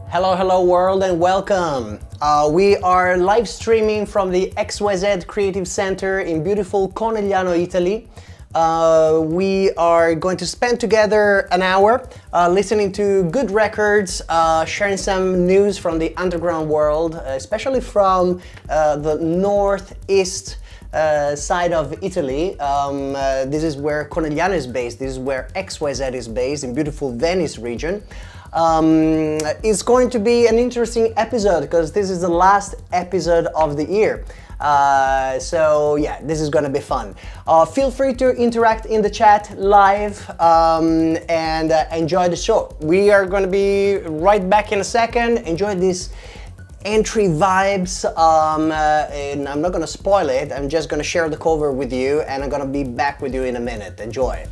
Hello world and welcome. We are live streaming from the XYZ Creative Center in beautiful Conegliano, Italy. We are going to spend together an hour listening to good records, sharing some news from the underground world, especially from the northeast side of Italy. This is where Conegliano is based, this is where XYZ is based, in beautiful Venice region. It's going to be an interesting episode because this is the last episode of the year. So yeah, this is gonna be fun. Feel free to interact in the chat live and enjoy the show. We are gonna be right back in a second. Enjoy these entry vibes, and I'm not gonna spoil it. I'm just gonna share the cover with you and I'm gonna be back with you in a minute. Enjoy.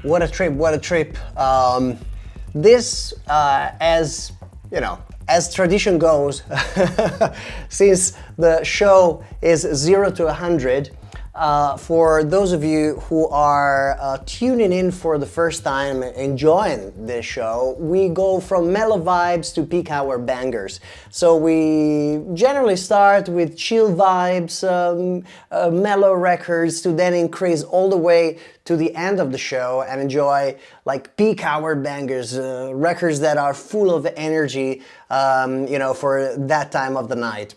What a trip, what a trip. This, as you know, as tradition goes, since the show is 0 to 100, For those of you who are tuning in for the first time, enjoying this show, we go from mellow vibes to peak hour bangers. So we generally start with chill vibes, mellow records, to then increase all the way to the end of the show and enjoy like peak hour bangers, records that are full of energy, for that time of the night.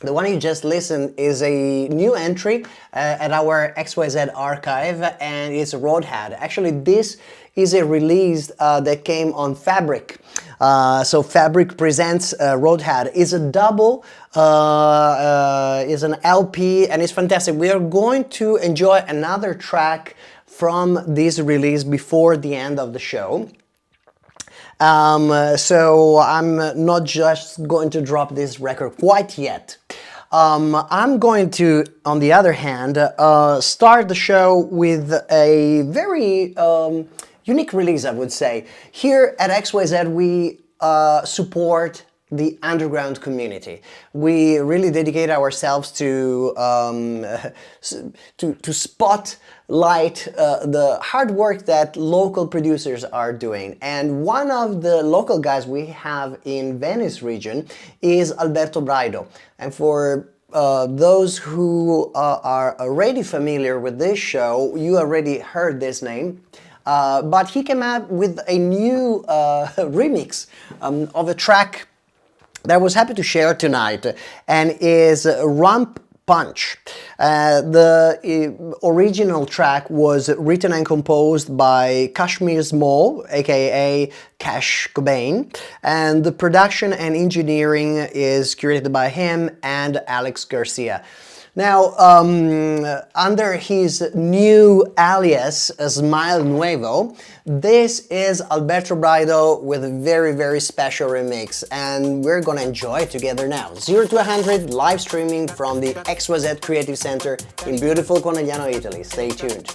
The one you just listened is a new entry at our XYZ archive, and it's Roadhead. Actually, this is a release that came on Fabric. So Fabric presents Roadhead. It's a double, is an LP, and it's fantastic. We are going to enjoy another track from this release before the end of the show. So I'm not just going to drop this record quite yet. I'm going to, on the other hand, start the show with a very unique release, I would say. Here at XYZ, we support the underground community. We really dedicate ourselves to spotlight the hard work that local producers are doing. And one of the local guys we have in Venice region is Alberto Braido. And for those who are already familiar with this show, you already heard this name. But he came out with a new remix of a track that I was happy to share tonight, and is Rump Punch. The original track was written and composed by Kashmir Small, aka Cash Cobain, and the production and engineering is curated by him and Alex Garcia. Now, under his new alias, Smile Nuevo, this is Alberto Braido with a very, very special remix, and we're gonna enjoy it together now. 0 to 100 live streaming from the XYZ Creative Center in beautiful Conegliano, Italy. Stay tuned.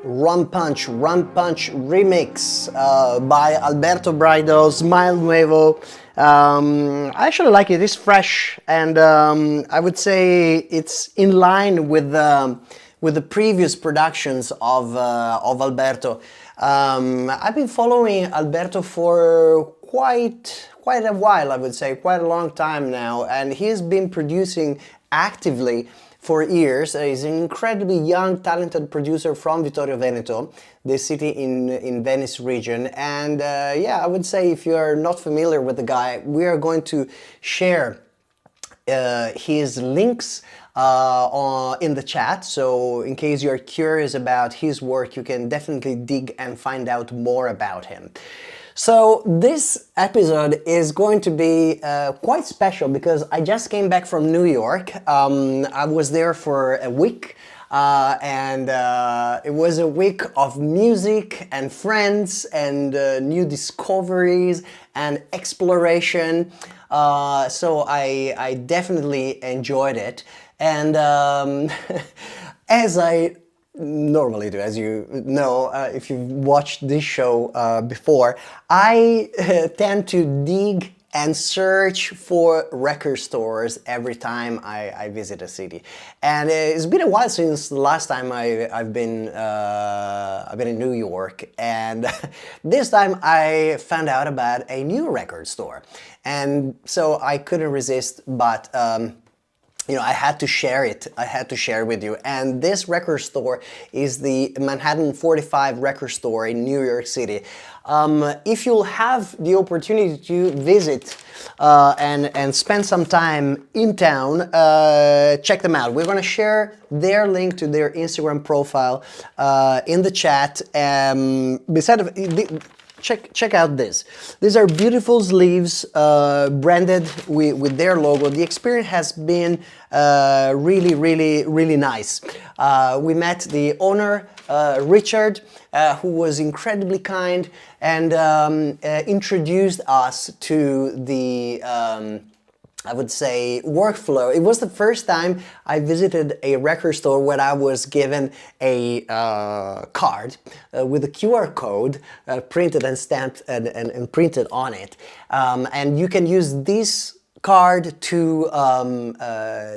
Rum Punch remix by Alberto Braido, Smile Nuevo. I actually like it. It's fresh, and I would say it's in line with the previous productions of Alberto. I've been following Alberto for quite a while, I would say, quite a long time now, and he's been producing actively for years. He's an incredibly young, talented producer from Vittorio Veneto, the city in Venice region. And yeah, I would say if you're not familiar with the guy, we are going to share his links in the chat, so in case you're curious about his work, you can definitely dig and find out more about him. So this episode is going to be quite special because I just came back from New York. I was there for a week. And it was a week of music and friends and new discoveries and exploration. So I definitely enjoyed it. And as I normally do, as you know, if you've watched this show before, I tend to dig and search for record stores every time I visit a city. And it's been a while since the last time I've been in New York, and this time I found out about a new record store, and so I couldn't resist but you know, I had to share it. I had to share with you. And this record store is the Manhattan 45 record store in New York City. If you'll have the opportunity to visit and spend some time in town, check them out. We're going to share their link to their Instagram profile in the chat. Check out this. These are beautiful sleeves branded with their logo. The experience has been really nice. We met the owner, Richard, who was incredibly kind and introduced us to the I would say workflow. It was the first time I visited a record store where I was given a card with a QR code printed and stamped and printed on it. And you can use this card to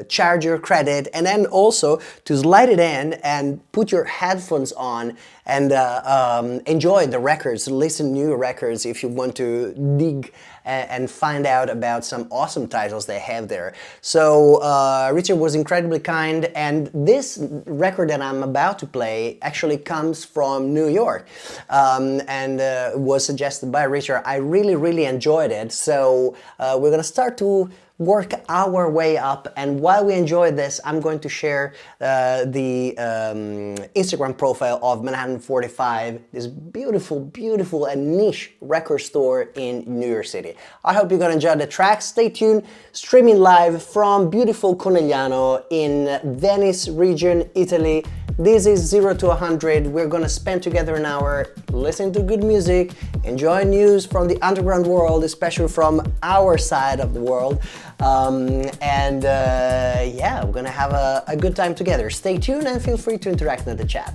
charge your credit, and then also to slide it in and put your headphones on and enjoy the records, listen to new records if you want to dig and find out about some awesome titles they have there. So Richard was incredibly kind, and this record that I'm about to play actually comes from New York and was suggested by Richard. I really enjoyed it, so we're gonna start to work our way up, and while we enjoy this, I'm going to share the Instagram profile of Manhattan 45, this beautiful and niche record store in New York City. I hope you're gonna enjoy the track. Stay tuned, streaming live from beautiful Conegliano in Venice region, Italy. This is 0 to 100. We're gonna spend together an hour listening to good music, enjoy news from the underground world, especially from our side of the world. Yeah, we're gonna have a good time together. Stay tuned and feel free to interact in the chat.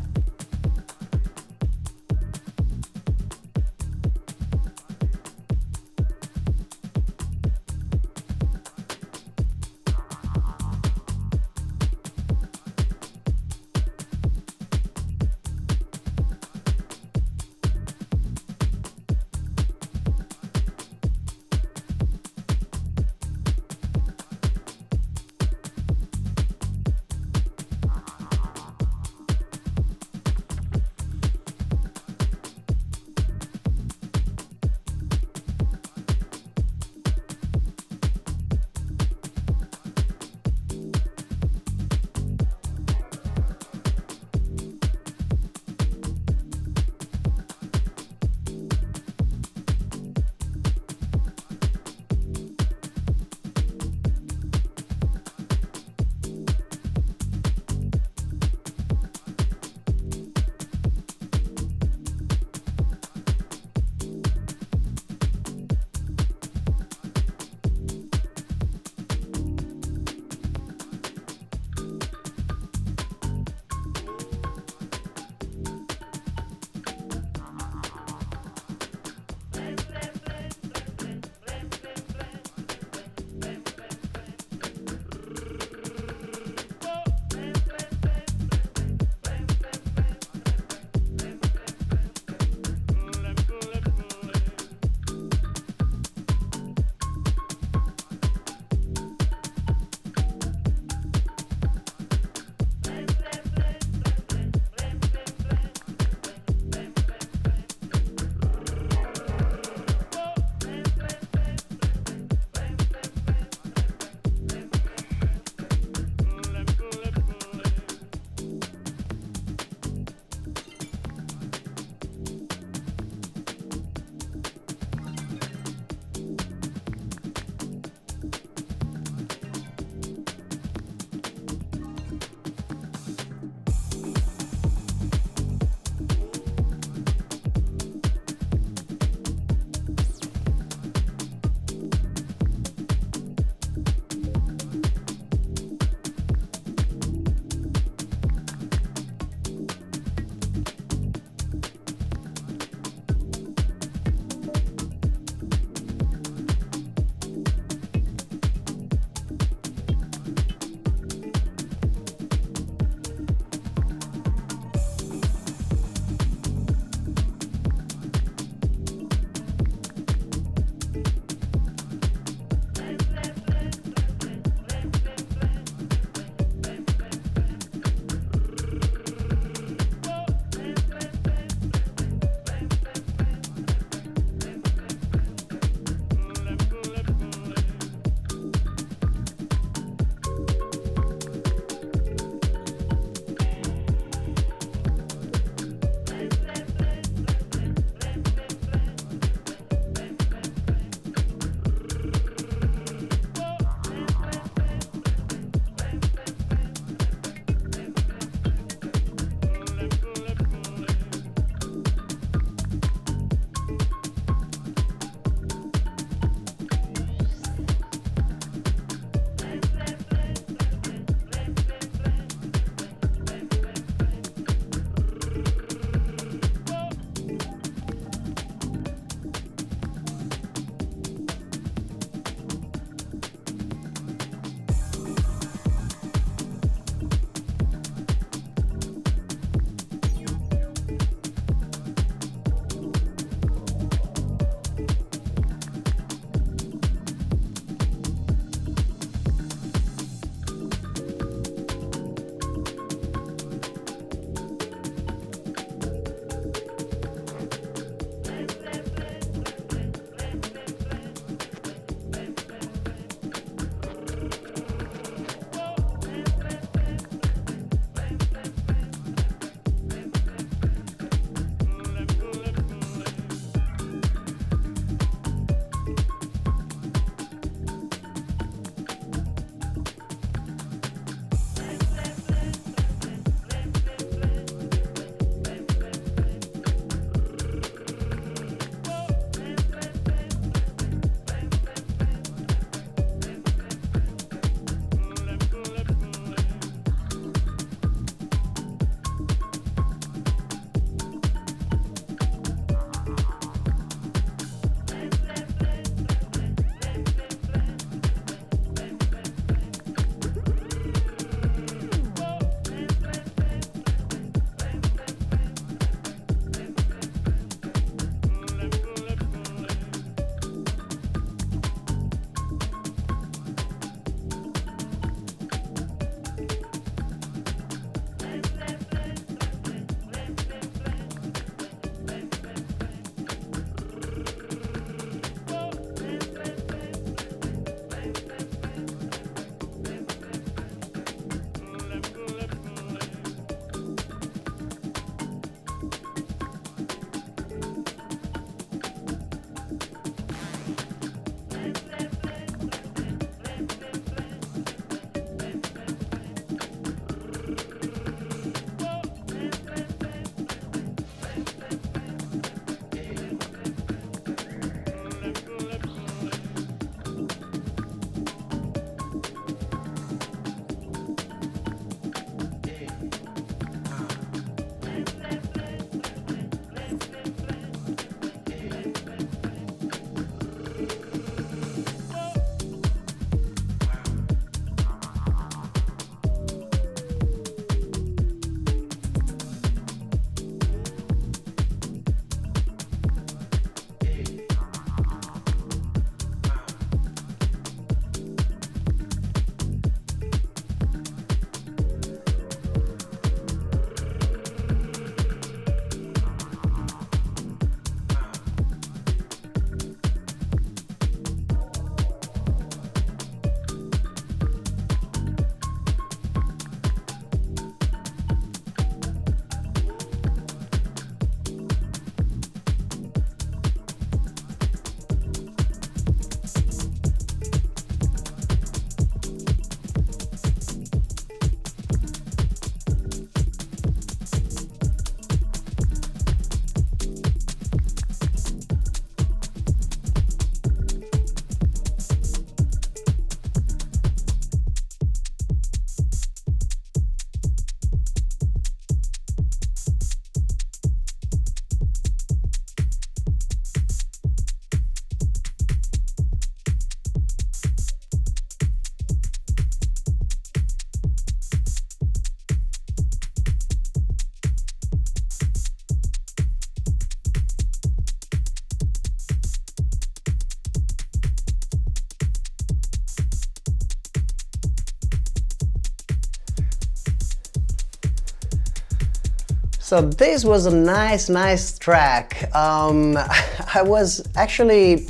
So this was a nice track. I was actually,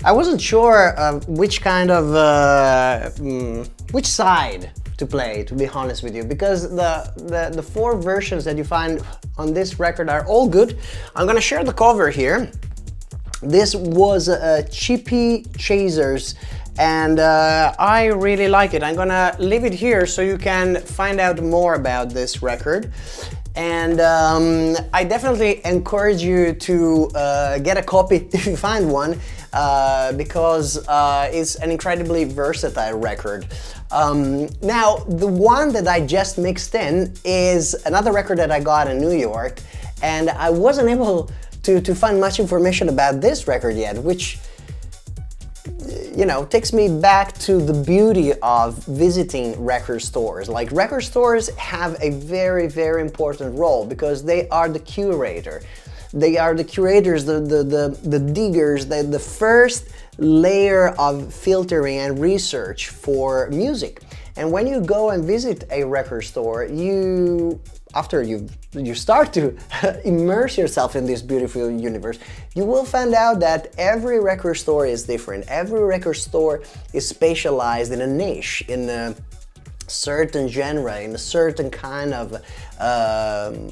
I wasn't sure which kind of, which side to play, to be honest with you, because the four versions that you find on this record are all good. I'm gonna share the cover here. This was Chippy Chasers, and I really like it. I'm gonna leave it here so you can find out more about this record. And I definitely encourage you to get a copy if you find one, because it's an incredibly versatile record. Now, the one that I just mixed in is another record that I got in New York, and I wasn't able to find much information about this record yet, which, you know, takes me back to the beauty of visiting record stores. Like, record stores have a very important role because they are the curator. They are the curators, the diggers, the first layer of filtering and research for music. And when you go and visit a record store, after you start to immerse yourself in this beautiful universe, you will find out that every record store is different. Every record store is specialized in a niche, in a certain genre, in a certain kind of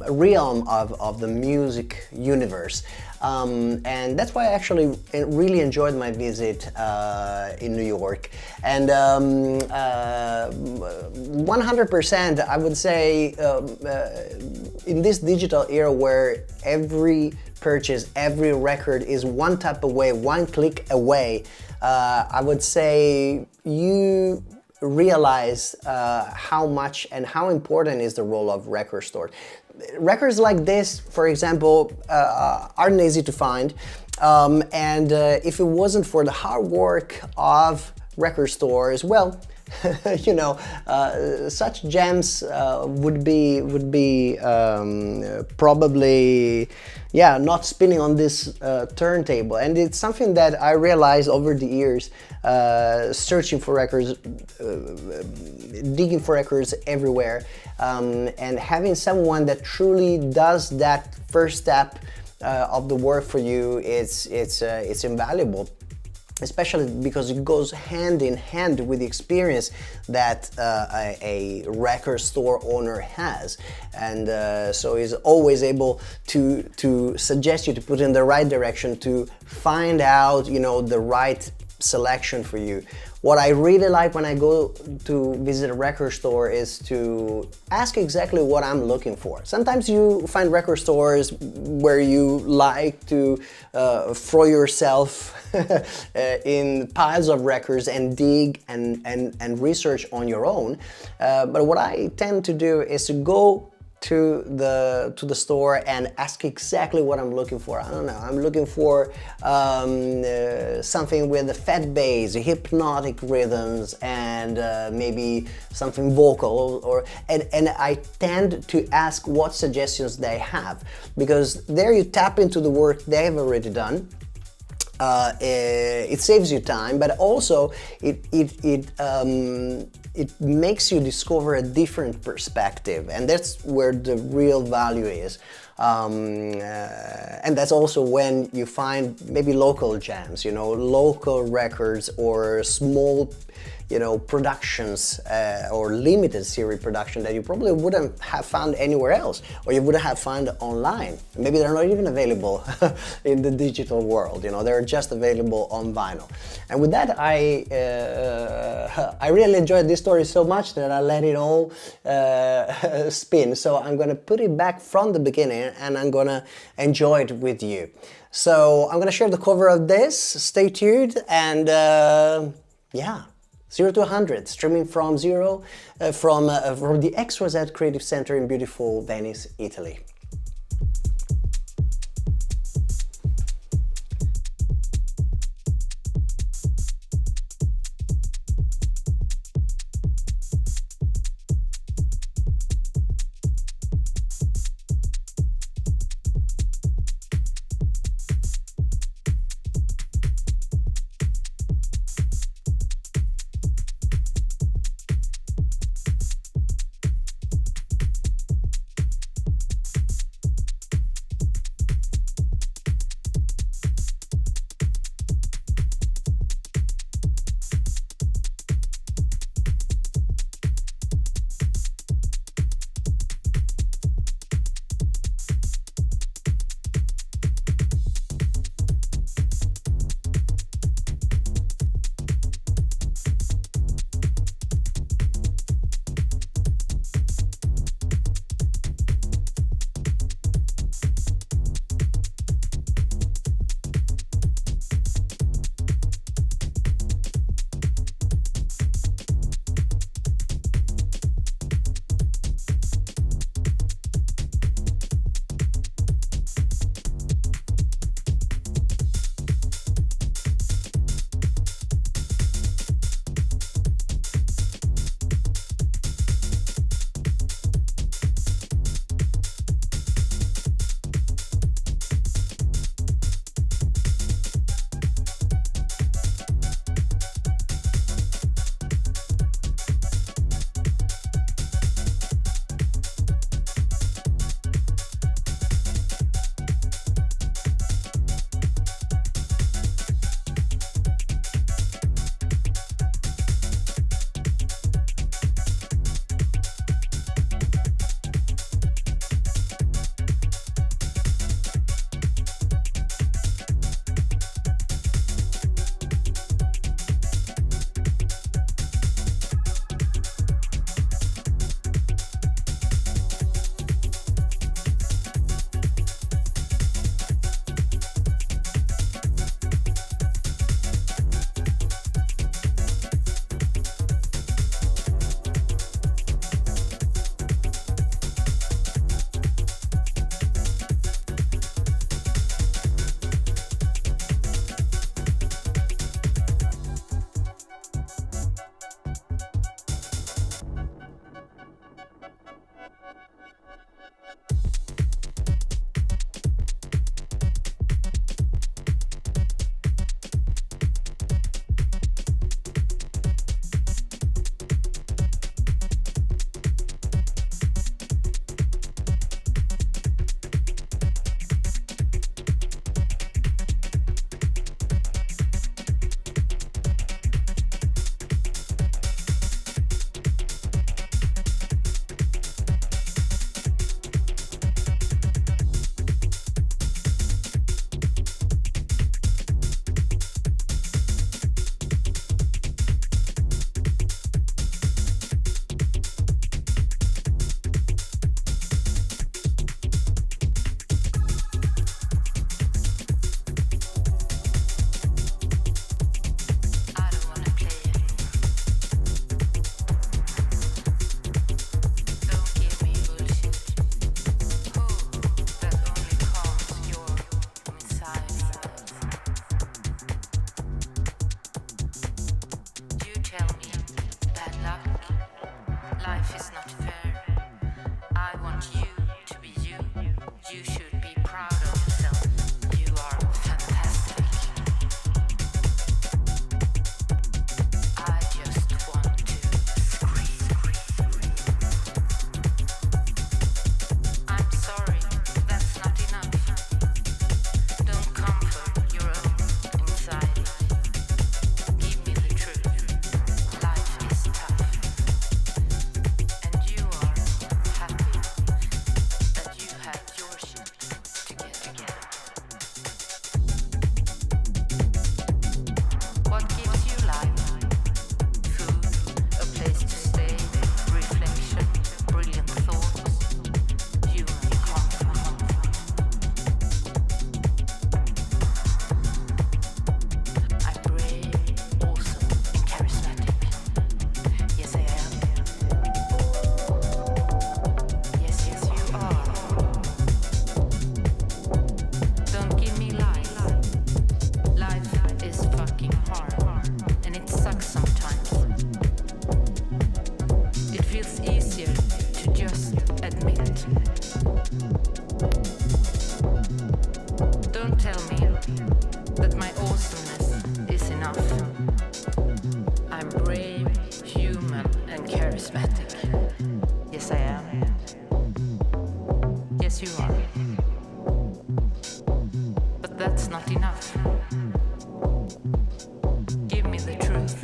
realm of the music universe. And that's why I actually really enjoyed my visit in New York. And 100%, I would say, in this digital era where every purchase, every record is one tap away, one click away, I would say you realize how much and how important is the role of record stores. Records like this, for example, aren't easy to find, and if it wasn't for the hard work of record stores, well, you know, such gems would be probably, yeah, not spinning on this turntable. And it's something that I realized over the years, searching for records, digging for records everywhere, and having someone that truly does that first step of the work for you, it's invaluable. Especially because it goes hand in hand with the experience that a record store owner has, and so he's always able to suggest you, to put in the right direction, to find out, you know, the right selection for you. What I really like when I go to visit a record store is to ask exactly what I'm looking for. Sometimes you find record stores where you like to throw yourself in piles of records and dig and research on your own. But what I tend to do is to go to the store and ask exactly what I'm looking for. I don't know, I'm looking for something with a fat bass, hypnotic rhythms, and maybe something vocal, and I tend to ask what suggestions they have, because there you tap into the work they have already done. It saves you time, but also it makes you discover a different perspective, and that's where the real value is. And that's also when you find maybe local gems, you know, local records or small, you know, productions or limited series production that you probably wouldn't have found anywhere else, or you wouldn't have found online. Maybe they're not even available in the digital world, you know, they're just available on vinyl. And with that, I really enjoyed this story so much that I let it all spin. So I'm gonna put it back from the beginning and I'm gonna enjoy it with you. So I'm gonna share the cover of this, stay tuned, and yeah. 0 to 100, streaming from the XYZ Creative Center in beautiful Venice, Italy. You should be proud of yourself. You are fantastic. I just want to scream. I'm sorry, that's not enough. Don't comfort your own anxiety. Give me the truth. Life is tough. And you are happy that you had your shit together. What gives you life? Food, a place to stay, reflection, brilliant thoughts, human comfort. I'm brave, awesome, and charismatic. Yes, I am. Yes, you are. Don't give me lies. Life is fucking hard, and it sucks sometimes. It feels easier to just admit. Don't tell me that my awesomeness is enough. I'm brave, human, and charismatic. Yes, I am. Yes, you are. But that's not enough. Give me the truth.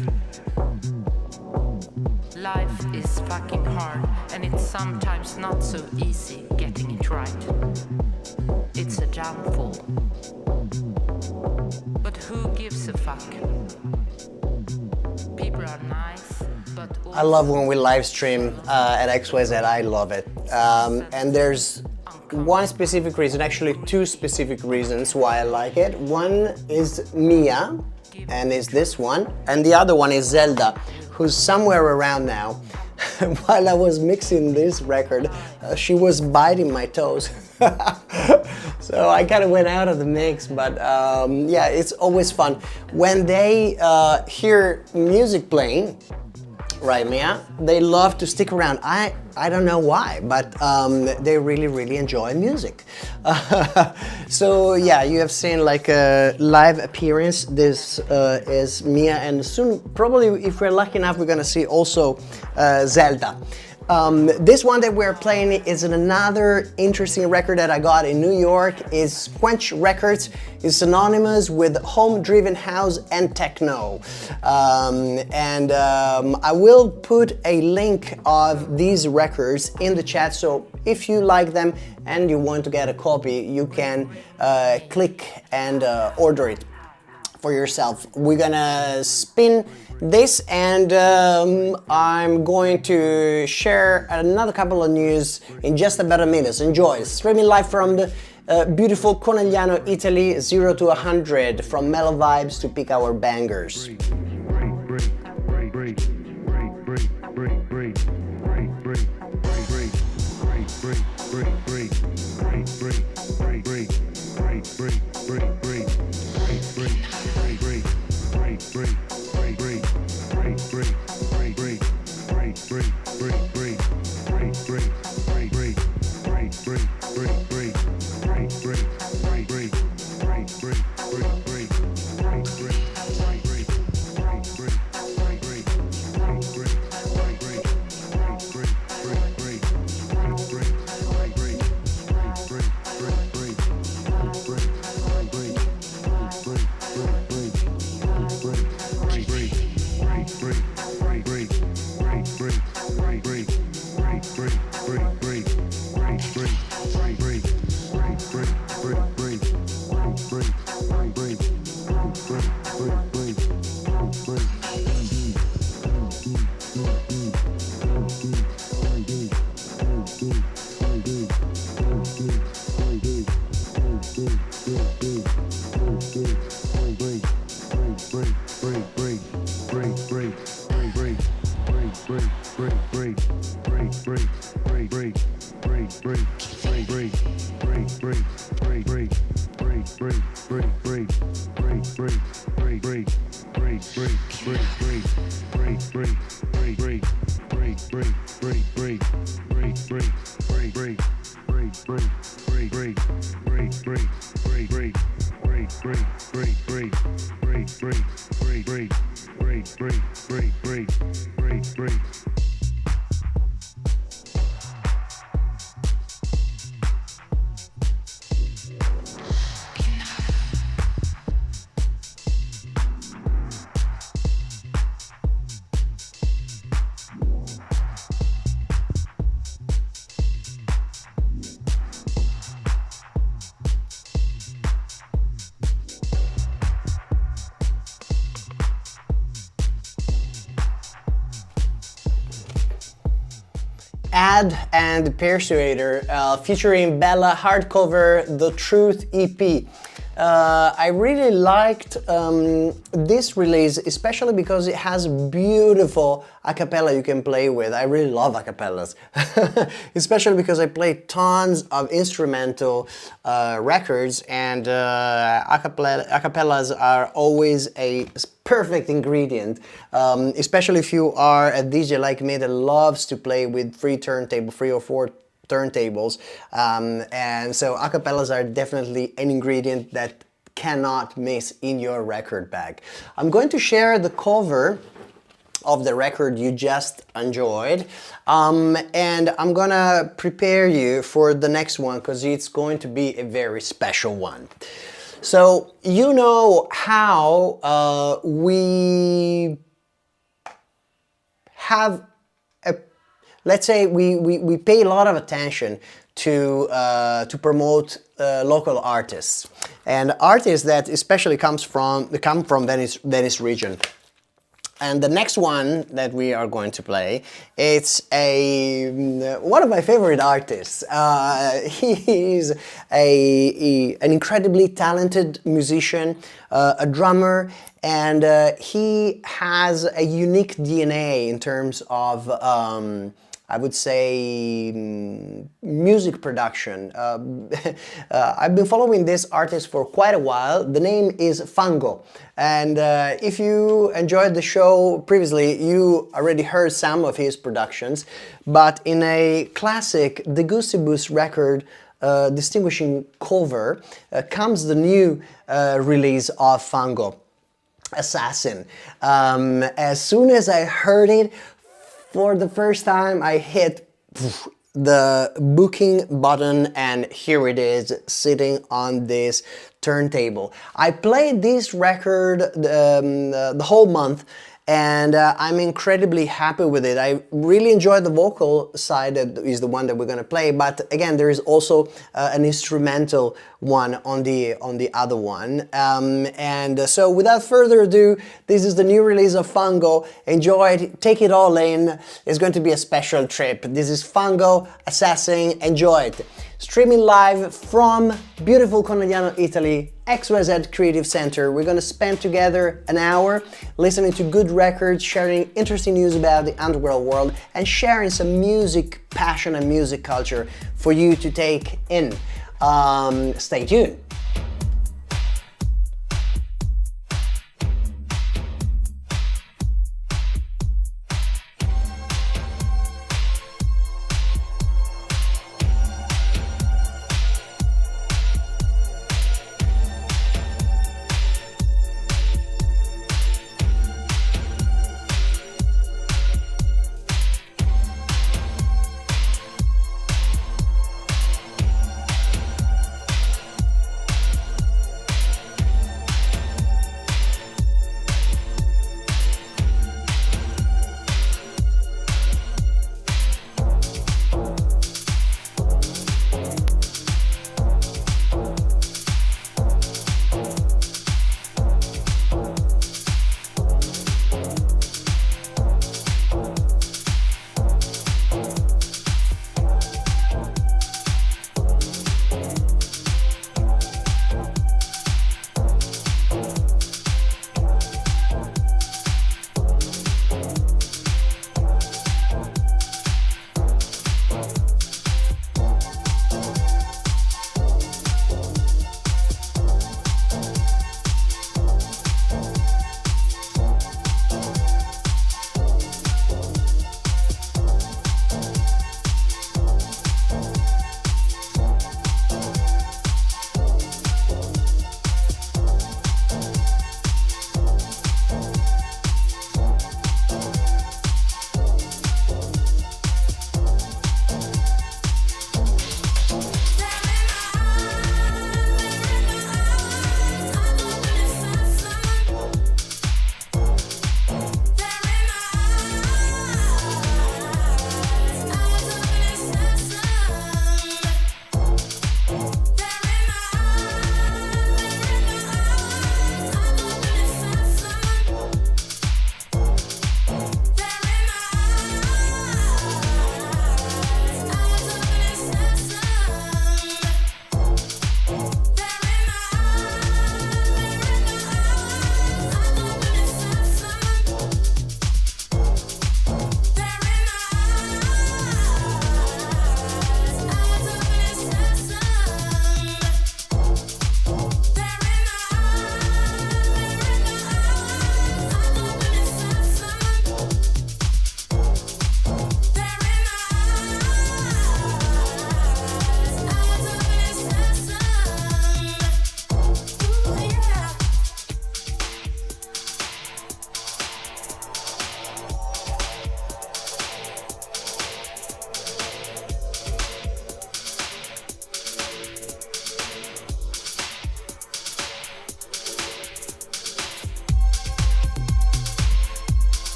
Life is fucking hard, and it's sometimes not so easy getting it right. It's a downfall. But who gives a fuck? People are nice, but I love when we live stream at XYZ. I love it. And there's one specific reason, actually two specific reasons why I like it. One is Mia, and is this one. And the other one is Zelda, who's somewhere around now. While I was mixing this record, she was biting my toes. So I kind of went out of the mix, but yeah, it's always fun. When they hear music playing, right, Mia? They love to stick around. I don't know why, but they really enjoy music. So yeah, you have seen like a live appearance. This is Mia, and soon, probably if we're lucky enough, we're gonna see also Zelda. This one that we're playing is another interesting record that I got in New York. It's Quench Records. It's synonymous with home-driven house and techno. I will put a link of these records in the chat, so if you like them and you want to get a copy, you can click and order it for yourself. We're gonna spin this, and I'm going to share another couple of news in just about a minute. Enjoy. Streaming live from the beautiful Conegliano, Italy, 0 to 100, from mellow vibes to peak hour bangers. break. Mad and Persuader featuring Bella hardcover The Truth EP. I really liked this release, especially because it has beautiful a cappella you can play with. I really love a cappellas, especially because I play tons of instrumental records, and a cappellas are always a perfect ingredient, especially if you are a DJ like me that loves to play with three or four turntables, and so acapellas are definitely an ingredient that cannot miss in your record bag. I'm going to share the cover of the record you just enjoyed, and I'm gonna prepare you for the next one because it's going to be a very special one. So you know how we have let's say we pay a lot of attention to promote local artists, and artists that especially come from Venice region. And the next one that we are going to play, it's one of my favorite artists. He is an incredibly talented musician, a drummer, and he has a unique DNA in terms of I would say music production. I've been following this artist for quite a while. The name is Fango, and if you enjoyed the show previously, you already heard some of his productions, but in a classic De Gustibus record distinguishing cover comes the new release of Fango, Assassin. As soon as I heard it, for the first time, I hit the booking button, and here it is sitting on this turntable. I played this record the whole month, and I'm incredibly happy with it. I really enjoyed the vocal side, that is the one that we're gonna play, but again, there is also an instrumental one on the other one. So without further ado, this is the new release of Fango. Enjoy it, take it all in. It's going to be a special trip. This is Fango, Assassin. Enjoy it. Streaming live from beautiful Conegliano, Italy, XYZ Creative Center. We're gonna spend together an hour listening to good records, sharing interesting news about the underground world, and sharing some music passion and music culture for you to take in. Stay tuned.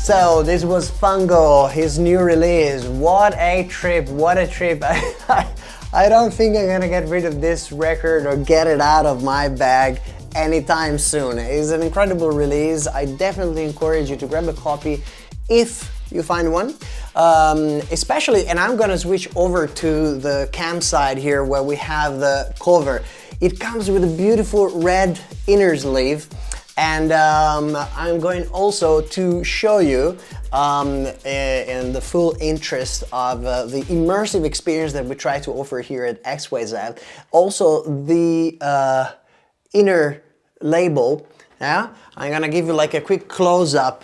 So this was Fungo, his new release. What a trip, what a trip. I don't think I'm gonna get rid of this record or get it out of my bag anytime soon. It's an incredible release. I definitely encourage you to grab a copy if you find one. Especially, and I'm gonna switch over to the cam side here where we have the cover. It comes with a beautiful red inner sleeve. And I'm going also to show you in the full interest of the immersive experience that we try to offer here at XYZ, also the inner label. Yeah, I'm gonna give you like a quick close-up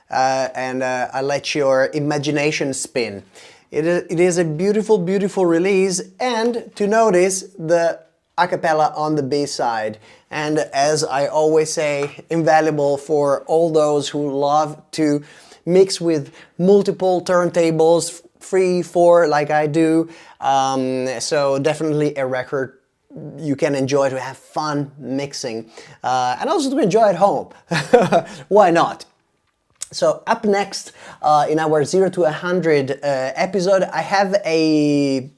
and I'll let your imagination spin. It is a beautiful, beautiful release, and to notice the a cappella on the B side, and as I always say, invaluable for all those who love to mix with multiple turntables, 3, 4 like I do. So definitely a record you can enjoy to have fun mixing and also to enjoy at home. Why not? So up next in our 0 to 100 episode, I have a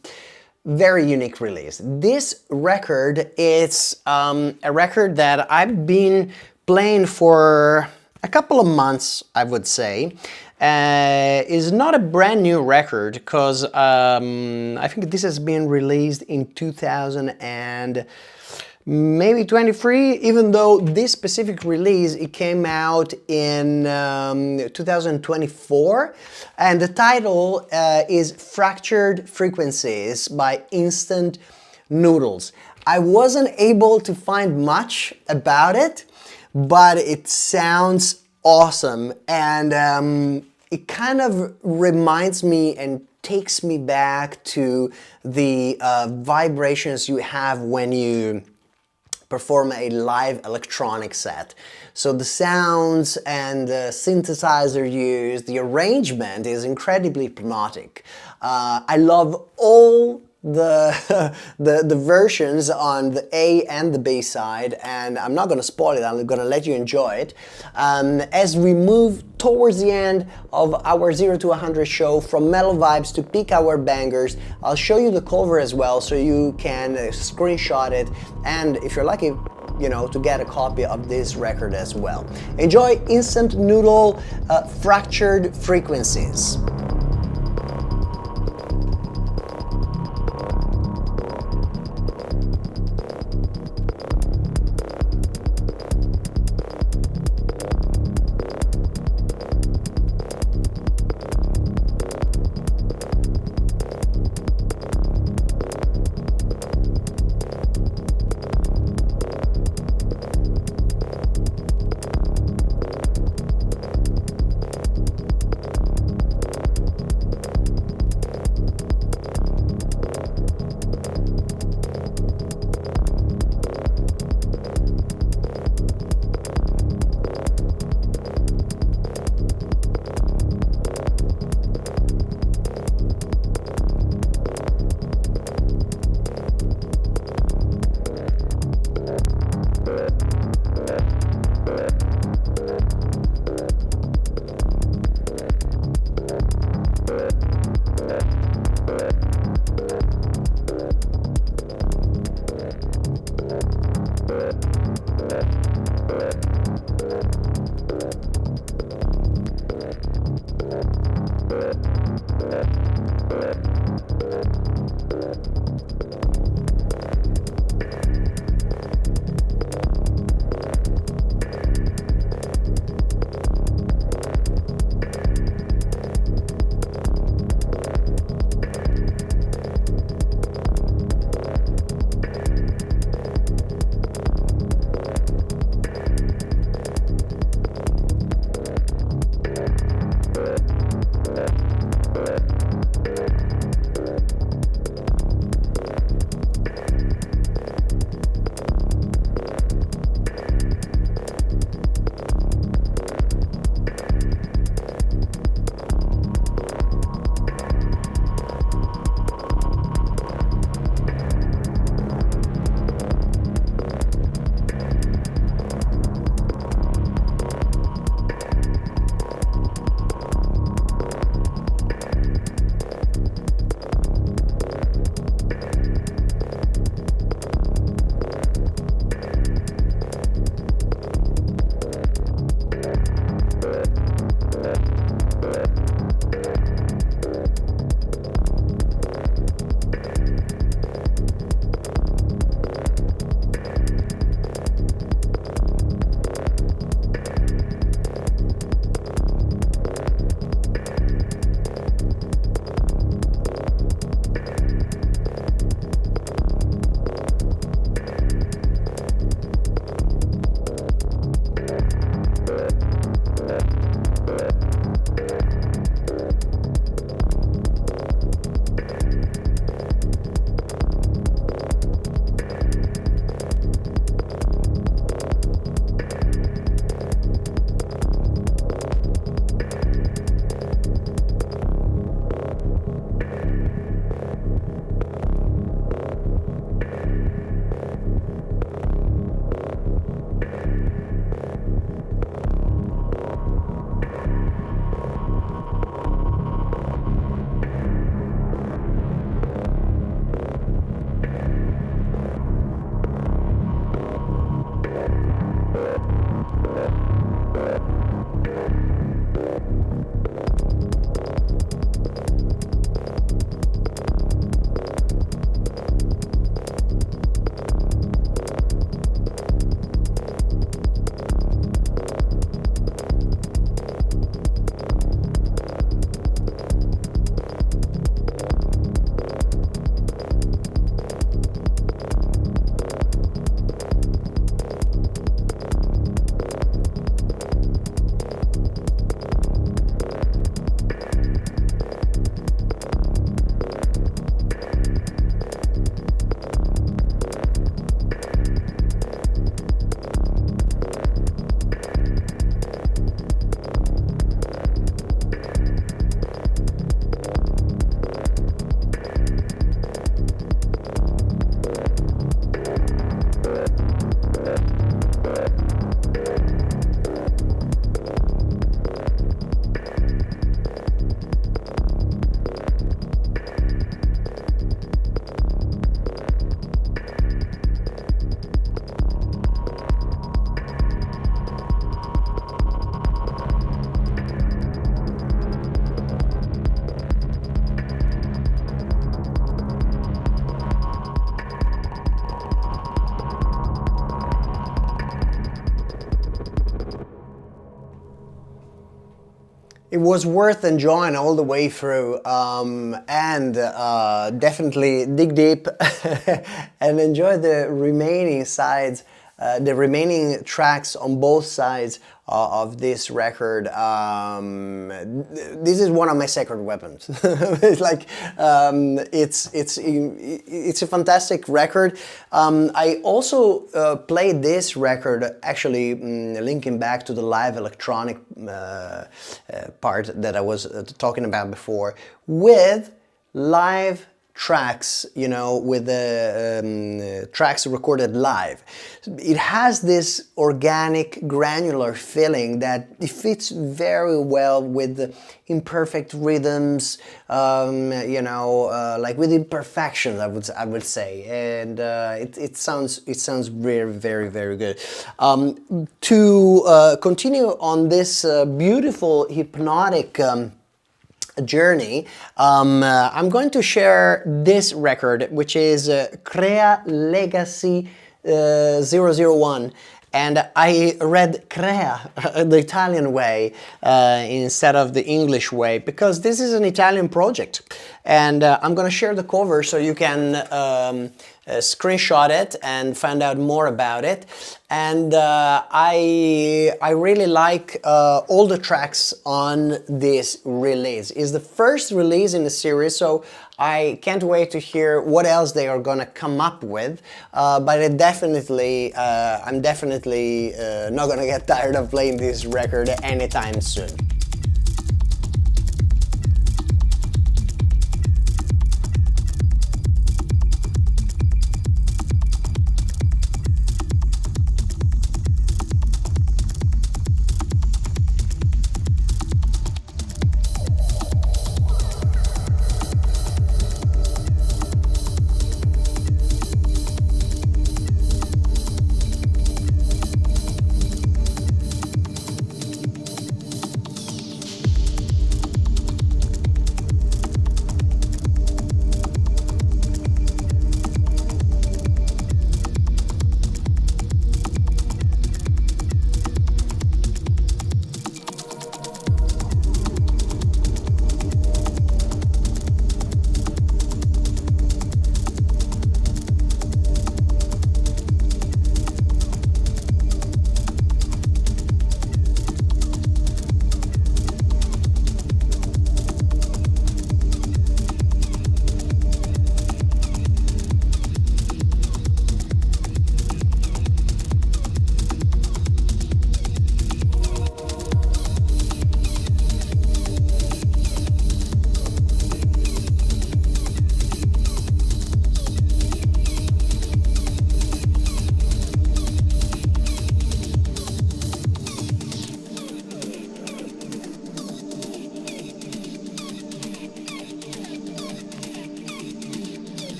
very unique release. This record is a record that I've been playing for a couple of months, I would say. Is not a brand new record because I think this has been released in 2000 and maybe 23, even though this specific release, it came out in 2024, and the title is Fractured Frequencies by Instant Noodles. I wasn't able to find much about it, but it sounds awesome, and it kind of reminds me and takes me back to the vibrations you have when you perform a live electronic set. So the sounds and the synthesizer used, the arrangement is incredibly hypnotic. I love all the versions on the A and the B side, and I'm not going to spoil it, I'm going to let you enjoy it. As we move towards the end of our 0 to 100 show, from mellow vibes to peak hour bangers, I'll show you the cover as well so you can screenshot it, and if you're lucky, you know, to get a copy of this record as well. Enjoy Instant Noodle Fractured Frequencies. It was worth enjoying all the way through, and definitely dig deep and enjoy the remaining sides, the remaining tracks on both sides of this record. This is one of my sacred weapons. It's like it's a fantastic record. I also played this record, actually linking back to the live electronic part that I was talking about before, with live tracks, you know, with the tracks recorded live. It has this organic, granular feeling that it fits very well with the imperfect rhythms, you know, like with imperfections, I would say, and it sounds very, very, very good. To continue on this beautiful hypnotic journey, I'm going to share this record, which is Crea Legacy 001. And I read Crea the Italian way instead of the English way, because this is an Italian project. And I'm going to share the cover so you can screenshot it and find out more about it. And I really like all the tracks on this release. It's the first release in the series, so I can't wait to hear what else they are gonna come up with. But I'm definitely not gonna get tired of playing this record anytime soon.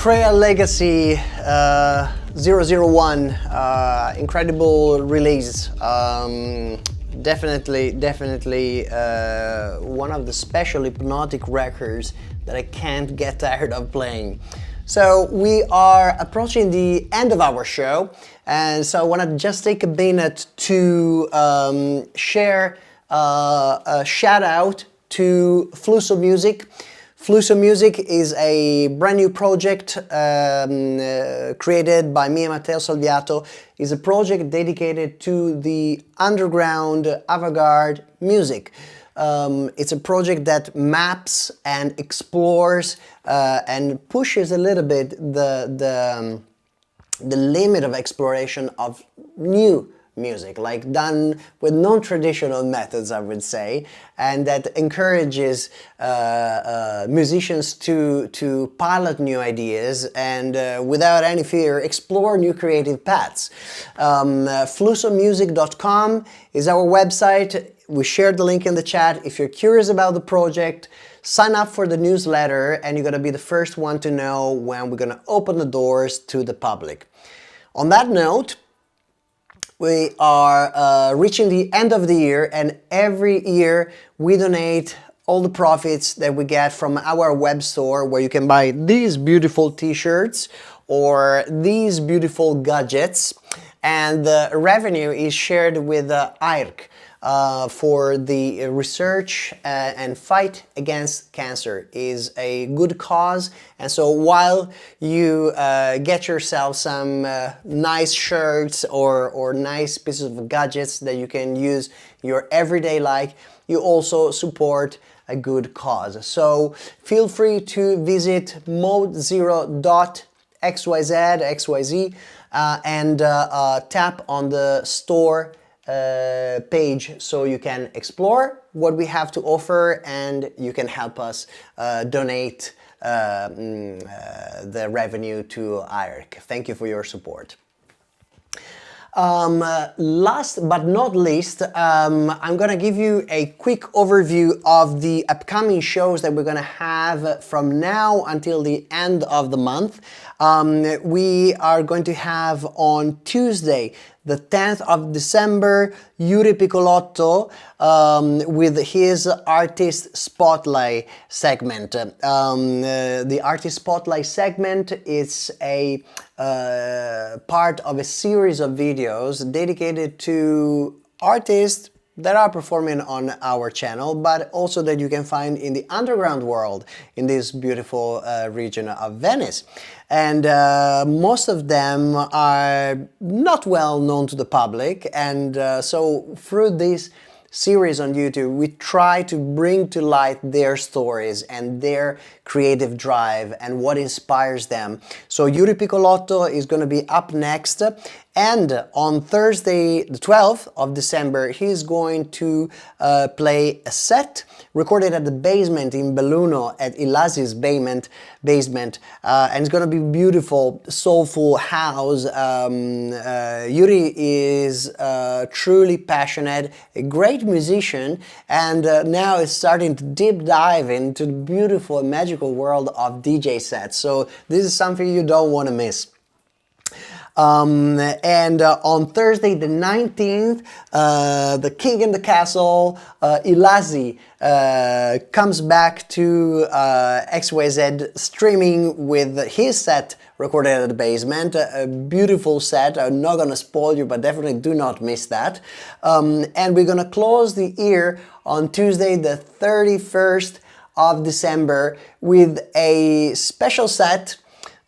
Crea Legacy 001, incredible release. Definitely one of the special hypnotic records that I can't get tired of playing. So we are approaching the end of our show, and so I want to just take a minute to share a shout out to Flusso Music. Flusso Music is a brand new project created by me and Matteo Salviato. It's a project dedicated to the underground avant-garde music. It's a project that maps and explores and pushes a little bit the limit of exploration of new music, like done with non-traditional methods, I would say, and that encourages musicians to pilot new ideas and without any fear explore new creative paths. Flussomusic.com is our website. We shared the link in the chat. If you're curious about the project, sign up for the newsletter and you're going to be the first one to know when we're going to open the doors to the public. On that note, we are reaching the end of the year, and every year we donate all the profits that we get from our web store, where you can buy these beautiful t-shirts or these beautiful gadgets, and the revenue is shared with IRC. For the research and fight against cancer is a good cause, and so while you get yourself some nice shirts or nice pieces of gadgets that you can use in your everyday life, you also support a good cause. So feel free to visit mode0.xyz and tap on the store page so you can explore what we have to offer, and you can help us donate the revenue to IRC. Thank you for your support. Last but not least, I'm gonna give you a quick overview of the upcoming shows that we're gonna have from now until the end of the month. We are going to have on Tuesday, the 10th of December, Yuri Piccolotto with his Artist Spotlight segment. The Artist Spotlight segment is a part of a series of videos dedicated to artists that are performing on our channel, but also that you can find in the underground world in this beautiful region of Venice. And most of them are not well known to the public, and so through this series on YouTube, we try to bring to light their stories and their creative drive and what inspires them. So Yuri Piccolotto is going to be up next, and on Thursday the 12th of December he's going to play a set recorded at the basement in Belluno, at Ilasi's basement, and it's going to be beautiful, soulful house. Yuri is truly passionate, a great musician, and now is starting to deep dive into the beautiful and magical world of DJ sets. So this is something you don't want to miss. And on Thursday the 19th, the King in the Castle, Ilasi, comes back to XYZ streaming with his set recorded at the basement. A beautiful set. I'm not gonna spoil you, but definitely do not miss that. And we're gonna close the year on Tuesday the 31st of December with a special set,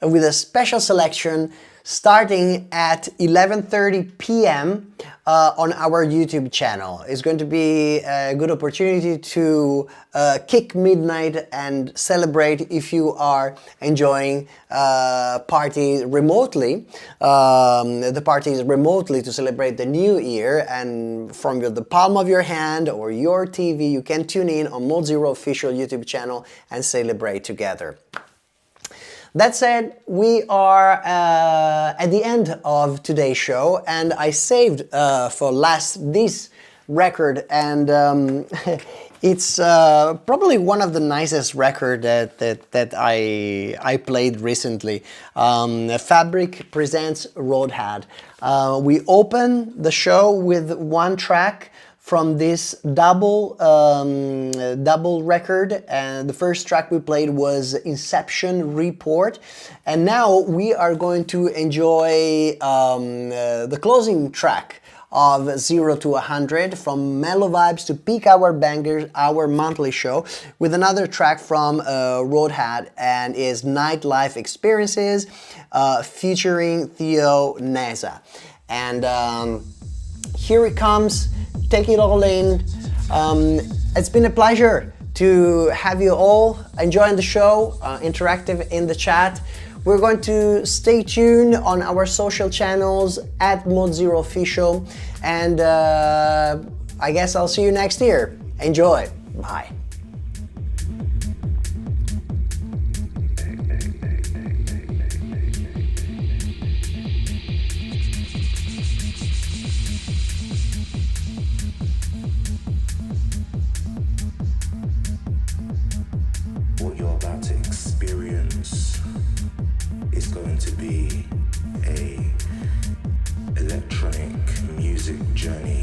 with a special selection starting at 11:30 p.m. On our YouTube channel. It's going to be a good opportunity to kick midnight and celebrate if you are enjoying party remotely. The parties remotely to celebrate the new year, and from the palm of your hand or your TV you can tune in on Mode Zero official YouTube channel and celebrate together. That said, we are at the end of today's show, and I saved for last this record, and It's probably one of the nicest record that I played recently. Fabric presents Roadhead. We open the show with one track from this double record, and the first track we played was Inception Report, and now we are going to enjoy the closing track of 0 to 100, from Mellow Vibes to Peak Hour Bangers, our monthly show, with another track from Roadhead, and is Nightlife Experiences featuring Theo Neza. And here it comes. Take it all in. It's been a pleasure to have you all enjoying the show, interactive in the chat. We're going to stay tuned on our social channels at Mode0 Official, and I guess I'll see you next year. Enjoy. Bye. What you're about to experience is going to be a electronic music journey.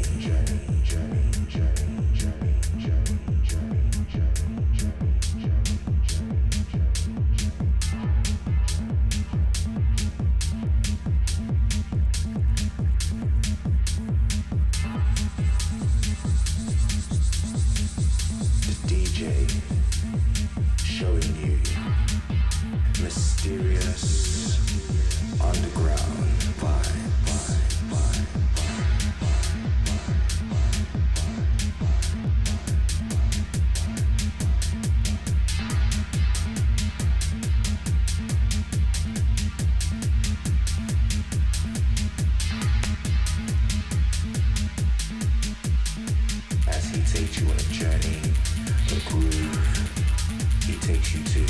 The DJ showing you mysterious underground vibe. As he takes you on a journey, a groove, he takes you to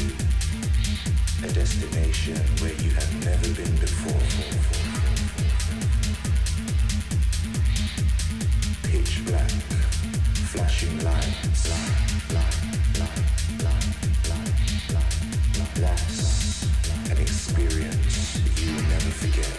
a destination where you have never been before. Pitch black, flashing lights, that's an experience you will never forget.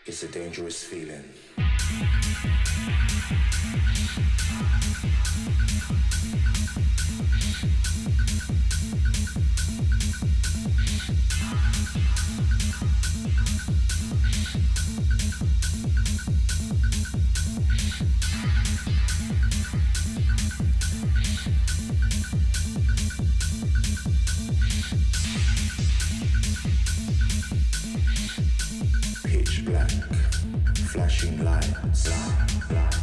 It's a dangerous feeling. Pitch black, flashing lights.